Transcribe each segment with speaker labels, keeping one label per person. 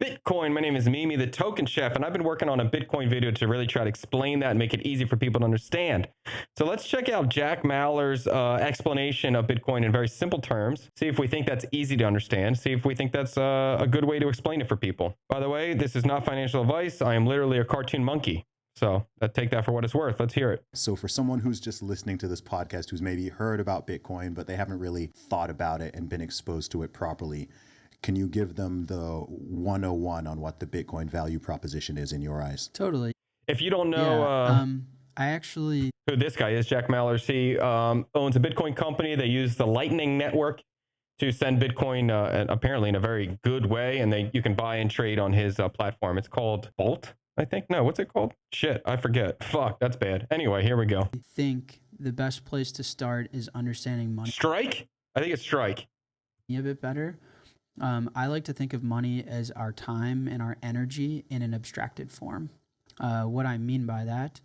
Speaker 1: Bitcoin. My name is Mimi, the Token Chef, and I've been working on a Bitcoin video to really try to explain that and make it easy for people to understand. So let's check out Jack Mallers' explanation of Bitcoin in very simple terms. See if we think that's easy to understand. See if we think that's a good way to explain it for people. By the way, this is not financial advice. I am literally a cartoon monkey. So take that for what it's worth. Let's hear it.
Speaker 2: So for someone who's just listening to this podcast, who's maybe heard about Bitcoin, but they haven't really thought about it and been exposed to it properly, can you give them the 101 on what the Bitcoin value proposition is in your eyes?
Speaker 3: Totally.
Speaker 1: If you don't know
Speaker 3: I actually
Speaker 1: who this guy is, Jack Mallers, he owns a Bitcoin company. They use the Lightning Network to send Bitcoin apparently in a very good way, and you can buy and trade on his platform. It's called Bolt, I think. No, what's it called? Shit, I forget. Fuck, that's bad. Anyway, here we go.
Speaker 3: I think the best place to start is understanding money.
Speaker 1: Strike? I think it's Strike.
Speaker 3: A bit better. I like to think of money as our time and our energy in an abstracted form. What I mean by that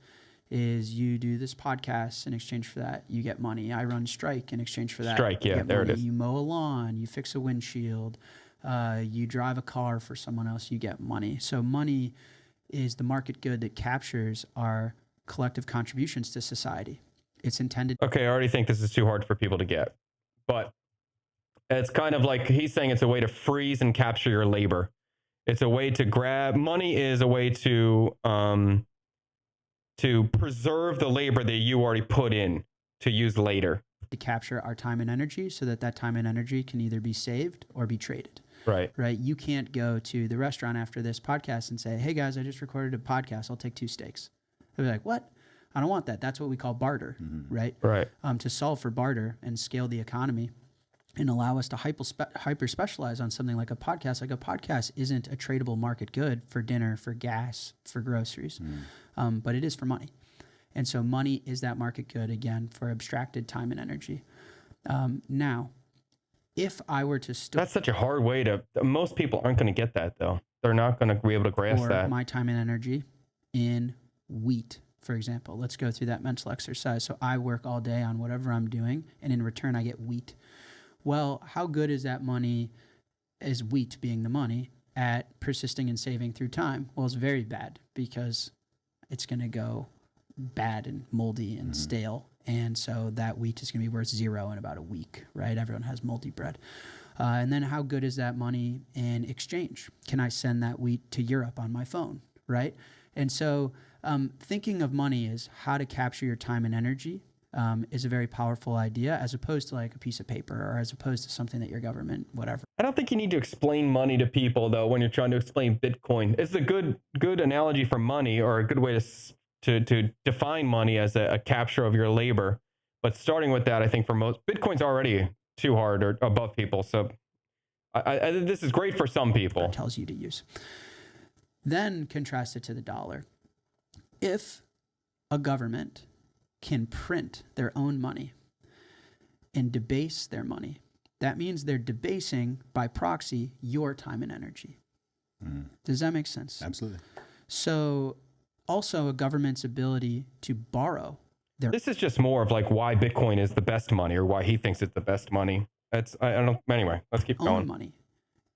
Speaker 3: is you do this podcast in exchange for that, you get money. I run Strike in exchange for that.
Speaker 1: Strike, yeah, there
Speaker 3: money.
Speaker 1: it is.
Speaker 3: You mow a lawn, you fix a windshield, you drive a car for someone else, you get money. So money is the market good that captures our collective contributions to society. It's intended.
Speaker 1: Okay, I already think this is too hard for people to get, but it's kind of like he's saying it's a way to freeze and capture your labor. It's a way to grab money is a way to preserve the labor that you already put in to use later.
Speaker 3: To capture our time and energy so that that time and energy can either be saved or be traded.
Speaker 1: Right.
Speaker 3: Right. You can't go to the restaurant after this podcast and say, hey guys, I just recorded a podcast. I'll take 2 steaks. They'll be like, what? I don't want that. That's what we call barter.
Speaker 2: Mm-hmm.
Speaker 3: Right.
Speaker 1: Right.
Speaker 3: To solve for barter and scale the economy and allow us to hyper specialize on something like a podcast. Like a podcast isn't a tradable market good for dinner, for gas, for groceries, but it is for money. And so money is that market good, again, for abstracted time and energy. Now, if I were to
Speaker 1: That's such a hard way to... Most people aren't going to get that, though. They're not going to be able to grasp that.
Speaker 3: my time and energy in wheat, for example. Let's go through that mental exercise. So I work all day on whatever I'm doing, and in return, I get wheat. Well, how good is that money, is wheat being the money, at persisting and saving through time? Well, it's very bad because it's going to go bad and moldy and stale. And so that wheat is going to be worth 0 in about a week, right? Everyone has moldy bread. And then how good is that money in exchange? Can I send that wheat to Europe on my phone, right? And so thinking of money as how to capture your time and energy is a very powerful idea, as opposed to like a piece of paper, or as opposed to something that your government, whatever.
Speaker 1: I don't think you need to explain money to people, though, when you're trying to explain Bitcoin. It's a good analogy for money, or a good way to define money as a capture of your labor. But starting with that, I think for most, Bitcoin's already too hard or above people. So this is great for some people.
Speaker 3: It tells you to use. Then contrast it to the dollar. If a government can print their own money and debase their money, that means they're debasing by proxy your time and energy. Does that make sense?
Speaker 2: Absolutely.
Speaker 3: So also a government's ability to borrow their...
Speaker 1: This is just more of like why Bitcoin is the best money, or why he thinks it's the best money. I don't know. Anyway, let's keep going.
Speaker 3: own money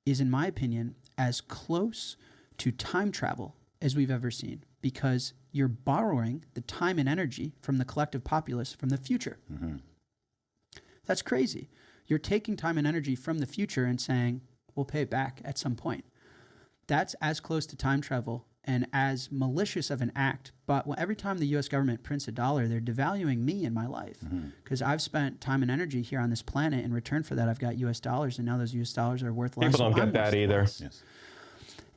Speaker 3: is, in my opinion, as close to time travel as we've ever seen, because you're borrowing the time and energy from the collective populace from the future. That's crazy. You're taking time and energy from the future and saying, we'll pay it back at some point. That's as close to time travel and as malicious of an act. But every time the U.S. government prints a dollar, they're devaluing me in my life, because I've spent time and energy here on this planet. In return for that, I've got U.S. dollars, and now those U.S. dollars are worth less.
Speaker 1: People don't get that either.
Speaker 2: Yes.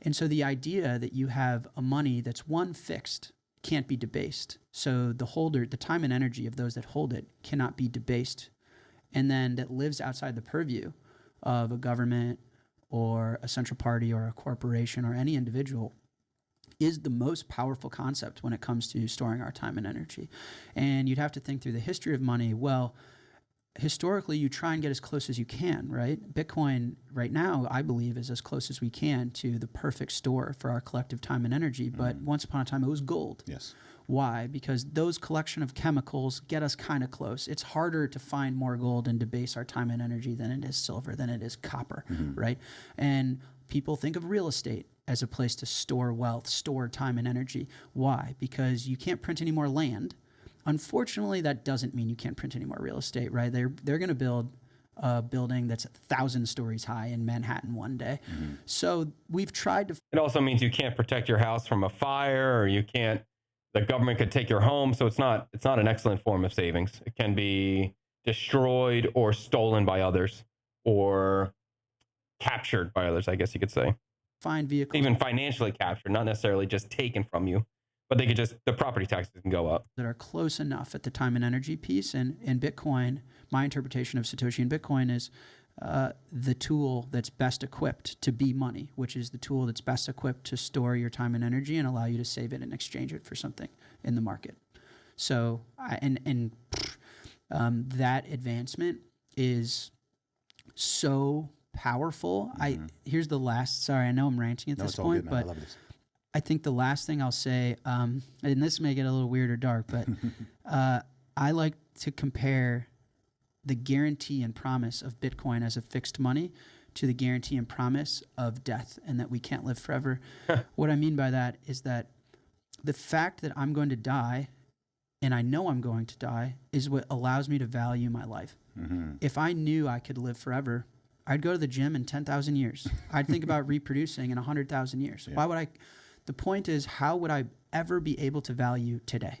Speaker 3: And so the idea that you have a money that's fixed, can't be debased. So the holder, the time and energy of those that hold it cannot be debased. And then that lives outside the purview of a government or a central party or a corporation or any individual is the most powerful concept when it comes to storing our time and energy. And you'd have to think through the history of money. Well, historically, you try and get as close as you can, right? Bitcoin right now, I believe, is as close as we can to the perfect store for our collective time and energy. But once upon a time, it was gold.
Speaker 2: Yes.
Speaker 3: Why? Because those collection of chemicals get us kind of close. It's harder to find more gold and debase our time and energy than it is silver, than it is copper, right? And people think of real estate. as a place to store wealth, store time and energy. Why? Because you can't print any more land. Unfortunately, that doesn't mean you can't print any more real estate, right? They're going to build a building that's 1,000 stories high in Manhattan one day. So we've tried to.
Speaker 1: It also means you can't protect your house from a fire, or you can't. The government could take your home, so it's not an excellent form of savings. It can be destroyed or stolen by others, or captured by others, I guess you could say.
Speaker 3: Find vehicles.
Speaker 1: Even financially captured, not necessarily just taken from you, but they could just, the property taxes can go up.
Speaker 3: That are close enough at the time and energy piece. And Bitcoin, my interpretation of Satoshi and Bitcoin is the tool that's best equipped to be money, which is the tool that's best equipped to store your time and energy and allow you to save it and exchange it for something in the market. So, that advancement is so powerful. Here's the last, sorry, I know I'm ranting at this point, but I think the last thing I'll say, and this may get a little weird or dark, but I like to compare the guarantee and promise of Bitcoin as a fixed money to the guarantee and promise of death and that we can't live forever. What I mean by that is that the fact that I'm going to die and I know I'm going to die is what allows me to value my life. If I knew I could live forever, I'd go to the gym in 10,000 years. I'd think about reproducing in 100,000 years. Why would I? The point is, how would I ever be able to value today?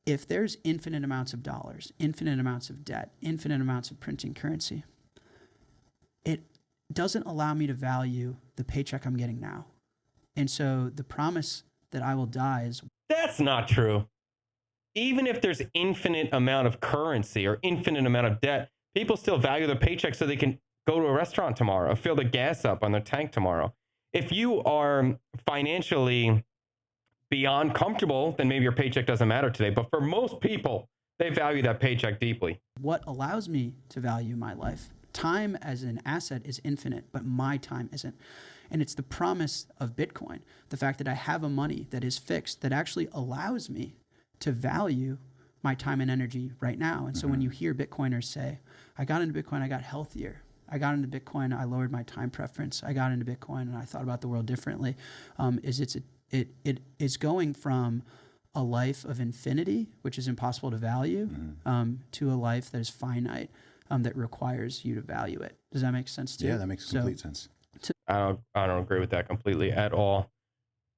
Speaker 3: If there's infinite amounts of dollars, infinite amounts of debt, infinite amounts of printing currency, it doesn't allow me to value the paycheck I'm getting now. And so the promise that I will die is...
Speaker 1: That's not true. Even if there's infinite amount of currency or infinite amount of debt, people still value their paycheck so they can go to a restaurant tomorrow or fill the gas up on their tank tomorrow. If you are financially beyond comfortable, then maybe your paycheck doesn't matter today. But for most people, they value that paycheck deeply.
Speaker 3: What allows me to value my life? Time as an asset is infinite, but my time isn't. And it's the promise of Bitcoin, the fact that I have a money that is fixed that actually allows me to value my time and energy right now. And so when you hear Bitcoiners say, I got into Bitcoin, I got healthier. I got into Bitcoin, I lowered my time preference. I got into Bitcoin and I thought about the world differently. It is going from a life of infinity, which is impossible to value, to a life that is finite, that requires you to value it. Does that make sense to you?
Speaker 2: Yeah, that makes complete sense.
Speaker 1: I don't agree with that completely at all.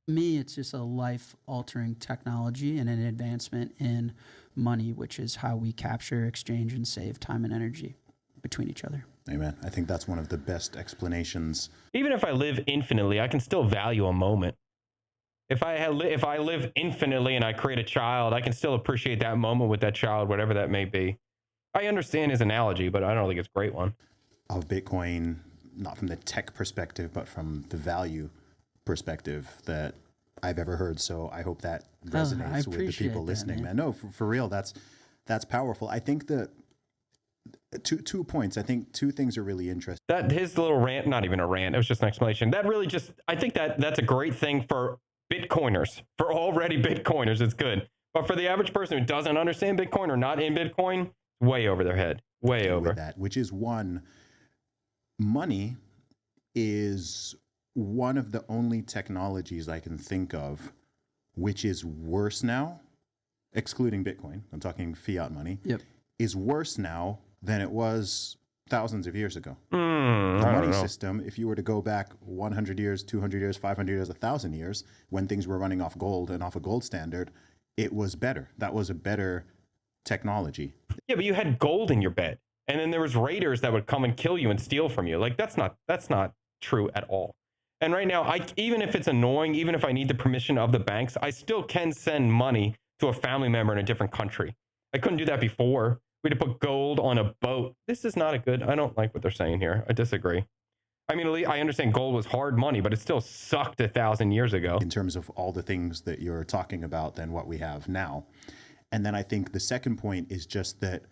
Speaker 3: To me, it's just a life-altering technology and an advancement in money, which is how we capture, exchange, and save time and energy between each other.
Speaker 2: Amen. I think that's one of the best explanations.
Speaker 1: Even if I live infinitely, I can still value a moment. If I live infinitely and I create a child, I can still appreciate that moment with that child, whatever that may be. I understand his analogy, but I don't think it's a great one.
Speaker 2: Of Bitcoin, not from the tech perspective, but from the value perspective that I've ever heard. So I hope that resonates with the people listening, man. No, for real, that's powerful. I think that two points. I think two things are really interesting.
Speaker 1: That his little rant, not even a rant, it was just an explanation. That really just, I think that's a great thing for Bitcoiners, for already Bitcoiners. It's good. But for the average person who doesn't understand Bitcoin or not in Bitcoin, way over their head, way over.
Speaker 2: That, which is one, money is one of the only technologies I can think of which is worse now, excluding Bitcoin, I'm talking fiat money, is worse now than it was thousands of years ago. The money system, if you were to go back 100 years, 200 years, 500 years, 1,000 years, when things were running off gold and off a gold standard, it was better. That was a better technology.
Speaker 1: Yeah, but you had gold in your bed, and then there was raiders that would come and kill you and steal from you. Like that's not true at all. And right now, even if it's annoying, even if I need the permission of the banks, I still can send money to a family member in a different country. I couldn't do that before. We had to put gold on a boat. This is not a good, I don't like what they're saying here. I disagree. I mean, I understand gold was hard money, but it still sucked 1,000 years ago.
Speaker 2: In terms of all the things that you're talking about than what we have now. And then I think the second point is just that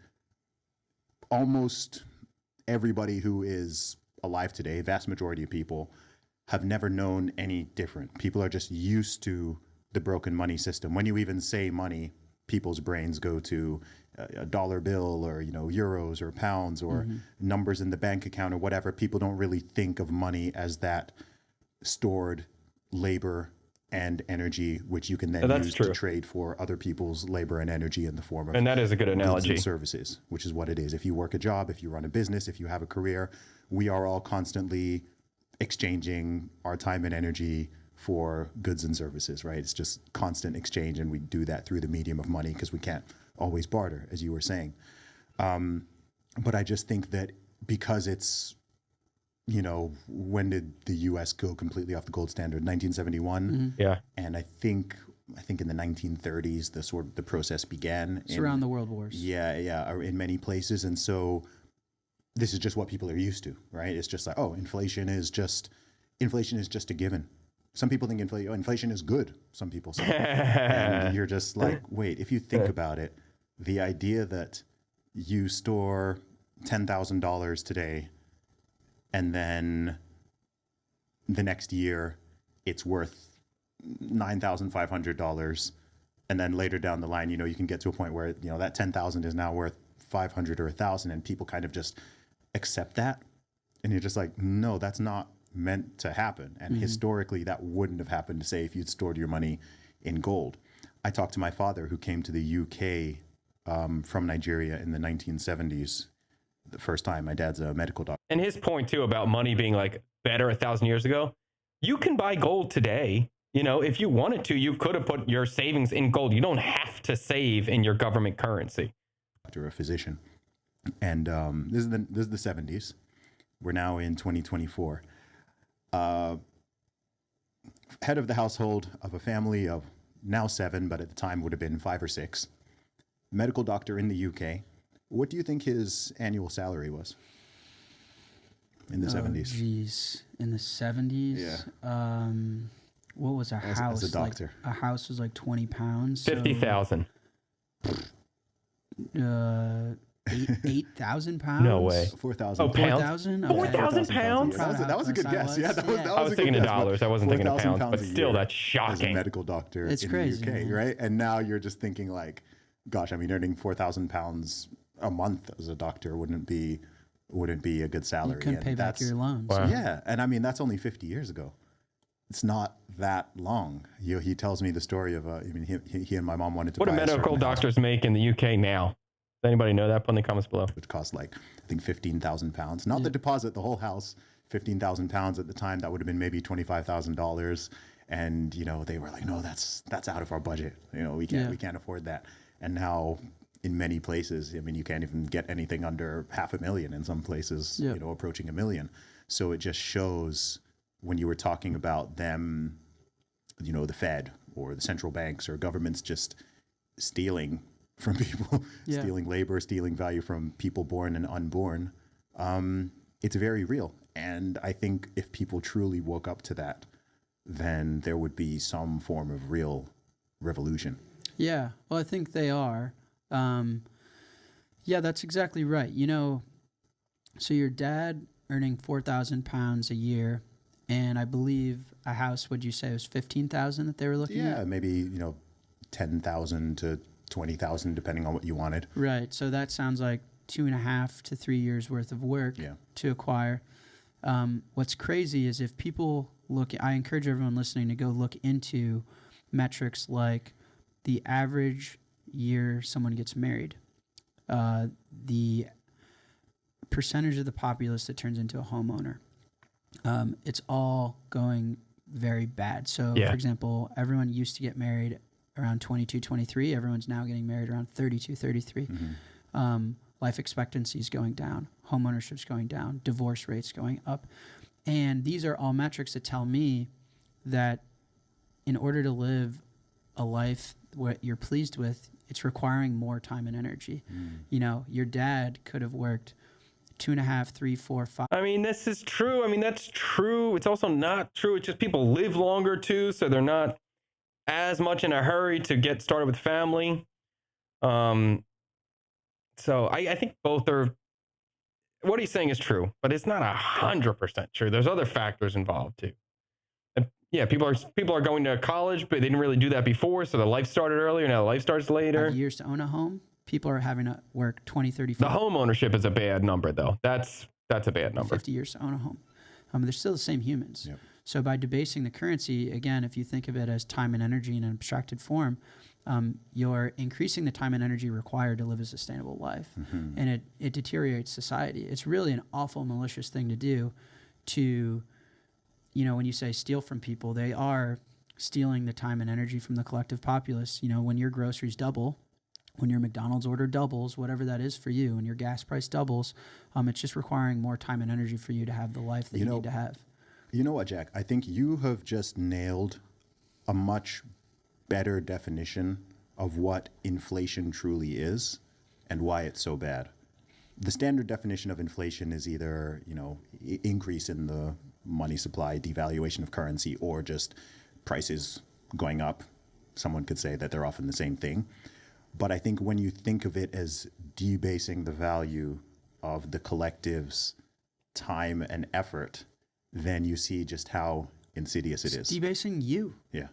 Speaker 2: almost everybody who is alive today, vast majority of people, have never known any different. People are just used to the broken money system. When you even say money, people's brains go to a dollar bill or, euros or pounds or numbers in the bank account or whatever. People don't really think of money as that stored labor and energy, which you can then
Speaker 1: That's
Speaker 2: use
Speaker 1: true.
Speaker 2: to trade for other people's labor and energy in the form of
Speaker 1: And that is a good
Speaker 2: goods
Speaker 1: analogy.
Speaker 2: and services, which is what it is. If you work a job, if you run a business, if you have a career, we are all constantly exchanging our time and energy for goods and services, right? It's just constant exchange, and we do that through the medium of money because we can't always barter, as you were saying. But I just think that because it's, you know, when did the U.S. go completely off the gold standard? 1971.
Speaker 1: Yeah.
Speaker 2: And I think in the 1930s, the process began.
Speaker 3: It's around the world wars.
Speaker 2: Yeah, or in many places. And so this is just what people are used to, right? It's just like, oh, inflation is just a given. Some people think inflation is good. Some people say, and you're just like, wait, if you think about it, the idea that you store $10,000 today, and then the next year it's worth $9,500, and then later down the line, you know, you can get to a point where, you know, that 10,000 is now worth 500 or 1,000, and people kind of just accept that, and you're just like, no, that's not meant to happen. And historically, that wouldn't have happened to say if you'd stored your money in gold. I talked to my father, who came to the UK from Nigeria in the 1970s. The first time. My dad's a medical doctor.
Speaker 1: And his point too about money being like better 1,000 years ago, you can buy gold today. You know, if you wanted to, you could have put your savings in gold. You don't have to save in your government currency.
Speaker 2: A physician, and this is the 70s. We're now in 2024. Head of the household of a family of now 7, but at the time would have been 5 or 6. Medical doctor in the UK. What do you think his annual salary was in the 70s?
Speaker 3: Geez, in the 70s?
Speaker 2: Yeah.
Speaker 3: What was a house?
Speaker 2: As a doctor.
Speaker 3: Like, a house was like 20 pounds. So,
Speaker 1: 50,000.
Speaker 3: 8,000 pounds?
Speaker 1: No way.
Speaker 2: 4,000.
Speaker 1: Oh, pounds?
Speaker 3: 4,000?
Speaker 1: 4,000 pounds?
Speaker 2: That was a good guess. Yeah, that was
Speaker 1: I was
Speaker 2: a
Speaker 1: thinking
Speaker 2: good
Speaker 1: of
Speaker 2: guess,
Speaker 1: dollars. I wasn't thinking of
Speaker 2: 4,000
Speaker 1: pounds. But
Speaker 2: a
Speaker 1: still,
Speaker 2: year
Speaker 1: that's
Speaker 2: as a
Speaker 1: shocking.
Speaker 2: medical doctor
Speaker 3: It's
Speaker 2: in
Speaker 3: crazy,
Speaker 2: the UK,
Speaker 3: man.
Speaker 2: right? And now you're just thinking like, gosh, I mean, earning 4,000 pounds a month as a doctor wouldn't be a good salary.
Speaker 3: You couldn't
Speaker 2: And
Speaker 3: pay back
Speaker 2: that's-
Speaker 3: your loans.
Speaker 1: Wow.
Speaker 2: Yeah, and I mean that's only 50 years ago. It's not that long. He tells me the story of he and my mom wanted to
Speaker 1: What do
Speaker 2: buy a
Speaker 1: medical
Speaker 2: certain house,
Speaker 1: doctors make in the UK now? Does anybody know that? Put in the comments below.
Speaker 2: which cost like I think 15,000 pounds. Not the deposit, the whole house. 15,000 pounds at the time. That would have been maybe $25,000. And you know they were like, no, that's out of our budget. You know we can't afford that. And now in many places, I mean, you can't even get anything under $500,000 in some places.
Speaker 3: Yeah.
Speaker 2: You know, approaching $1 million. So it just shows when you were talking about them, you know, the Fed or the central banks or governments just stealing from people, stealing labor, stealing value from people born and unborn. It's very real. And I think if people truly woke up to that, then there would be some form of real revolution.
Speaker 3: Yeah, well, I think they are. Yeah, that's exactly right. You know, so your dad earning 4,000 pounds a year, and I believe a house, would you say it was 15,000 that they were looking at?
Speaker 2: Yeah, maybe, you know, 10,000 to 20,000, depending on what you wanted.
Speaker 3: Right. So that sounds like 2.5 to 3 years worth of work to acquire. What's crazy is if people look, I encourage everyone listening to go look into metrics like the average year someone gets married, the percentage of the populace that turns into a homeowner. It's all going very bad. So, for example, everyone used to get married around 22, 23. Everyone's now getting married around 32, 33. Life expectancy is going down. Home ownership's going down. Divorce rates going up. And these are all metrics that tell me that in order to live a life what you're pleased with, it's requiring more time and energy. You know, your dad could have worked 2.5, 3, 4, 5.
Speaker 1: I mean, this is true. I mean, that's true. It's also not true. It's just people live longer too, so they're not as much in a hurry to get started with family. So I think both are. What he's saying is true, but it's not 100% true. There's other factors involved too. And yeah, people are going to college, but they didn't really do that before, so their life started earlier. Now life starts later.
Speaker 3: 5 years to own a home. People are having to work 20, 30, 40.
Speaker 1: The home ownership is a bad number, though. That's a bad number.
Speaker 3: 50 years to own a home. They're still the same humans.
Speaker 2: Yep.
Speaker 3: So by debasing the currency, again, if you think of it as time and energy in an abstracted form, you're increasing the time and energy required to live a sustainable life. And it deteriorates society. It's really an awful, malicious thing to do to, when you say steal from people, they are stealing the time and energy from the collective populace. When your groceries double, when your McDonald's order doubles, whatever that is for you, and your gas price doubles, it's just requiring more time and energy for you to have the life that you need to have.
Speaker 2: You know what, Jack? I think you have just nailed a much better definition of what inflation truly is and why it's so bad. The standard definition of inflation is either, increase in the money supply, devaluation of currency, or just prices going up. Someone could say that they're often the same thing. But I think when you think of it as debasing the value of the collective's time and effort, then you see just how insidious it is.
Speaker 3: Debasing you.
Speaker 2: Yeah.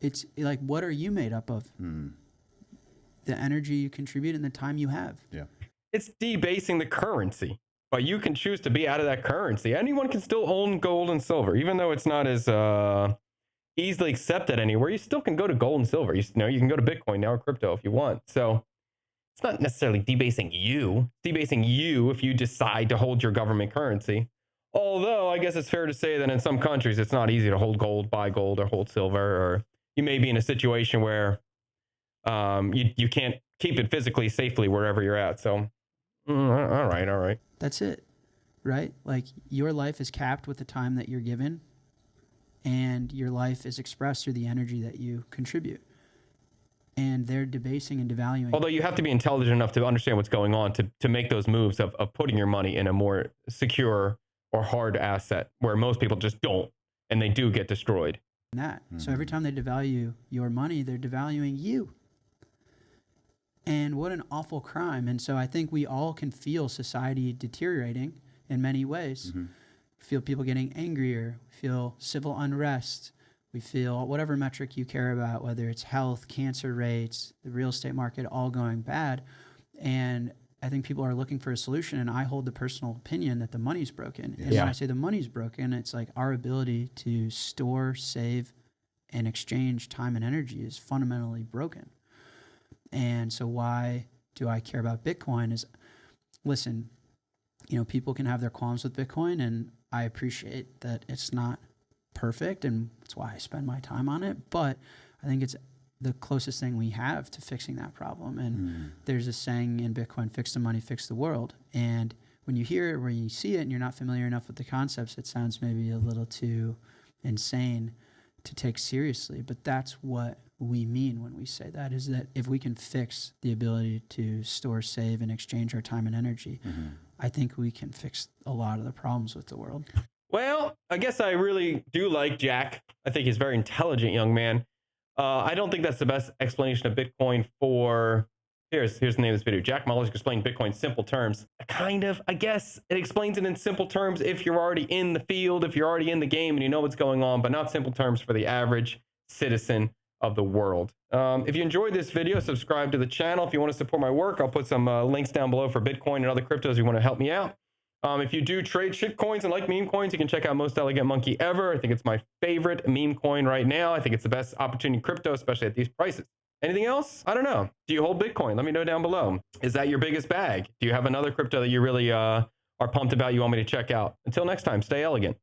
Speaker 3: It's like, what are you made up of? The energy you contribute and the time you have.
Speaker 2: Yeah.
Speaker 1: It's debasing the currency, but you can choose to be out of that currency. Anyone can still own gold and silver, even though it's not as easily accepted anywhere. You still can go to gold and silver. You can go to Bitcoin now or crypto if you want. So it's not necessarily debasing you. It's debasing you if you decide to hold your government currency. Although I guess it's fair to say that in some countries it's not easy to hold gold, buy gold, or hold silver, or you may be in a situation where you can't keep it physically safely wherever you're at. So, all right.
Speaker 3: That's it, right? Like, your life is capped with the time that you're given, and your life is expressed through the energy that you contribute. And they're debasing and devaluing.
Speaker 1: Although you have to be intelligent enough to understand what's going on to make those moves of putting your money in a more secure or hard asset, where most people just don't, and they do get destroyed.
Speaker 3: So every time they devalue your money, they're devaluing you. And what an awful crime. And so I think we all can feel society deteriorating in many ways. We feel people getting angrier. We feel civil unrest. We feel whatever metric you care about, whether it's health, cancer rates, the real estate market, all going bad. And I think people are looking for a solution, and I hold the personal opinion that the money's broken. And when I say the money's broken, it's like our ability to store, save, and exchange time and energy is fundamentally broken. And so why do I care about Bitcoin is, listen, people can have their qualms with Bitcoin, and I appreciate that it's not perfect, and that's why I spend my time on it. But I think it's the closest thing we have to fixing that problem. And there's a saying in Bitcoin, fix the money, fix the world. And when you hear it, when you see it, and you're not familiar enough with the concepts, it sounds maybe a little too insane to take seriously. But that's what we mean when we say that, is that if we can fix the ability to store, save, and exchange our time and energy, I think we can fix a lot of the problems with the world. Well,
Speaker 1: I guess I really do like Jack. I think he's a very intelligent young man. I don't think that's the best explanation of Bitcoin for... Here's the name of this video. Jack Mahler's explaining Bitcoin in simple terms. I guess it explains it in simple terms if you're already in the field, if you're already in the game and you know what's going on, but not simple terms for the average citizen of the world. If you enjoyed this video, subscribe to the channel. If you want to support my work, I'll put some links down below for Bitcoin and other cryptos you want to help me out. If you do trade shit coins and like meme coins, you can check out Most Elegant Monkey Ever. I think it's my favorite meme coin right now. I think it's the best opportunity in crypto, especially at these prices. Anything else? I don't know. Do you hold Bitcoin? Let me know down below. Is that your biggest bag? Do you have another crypto that you really are pumped about you want me to check out? Until next time, stay elegant.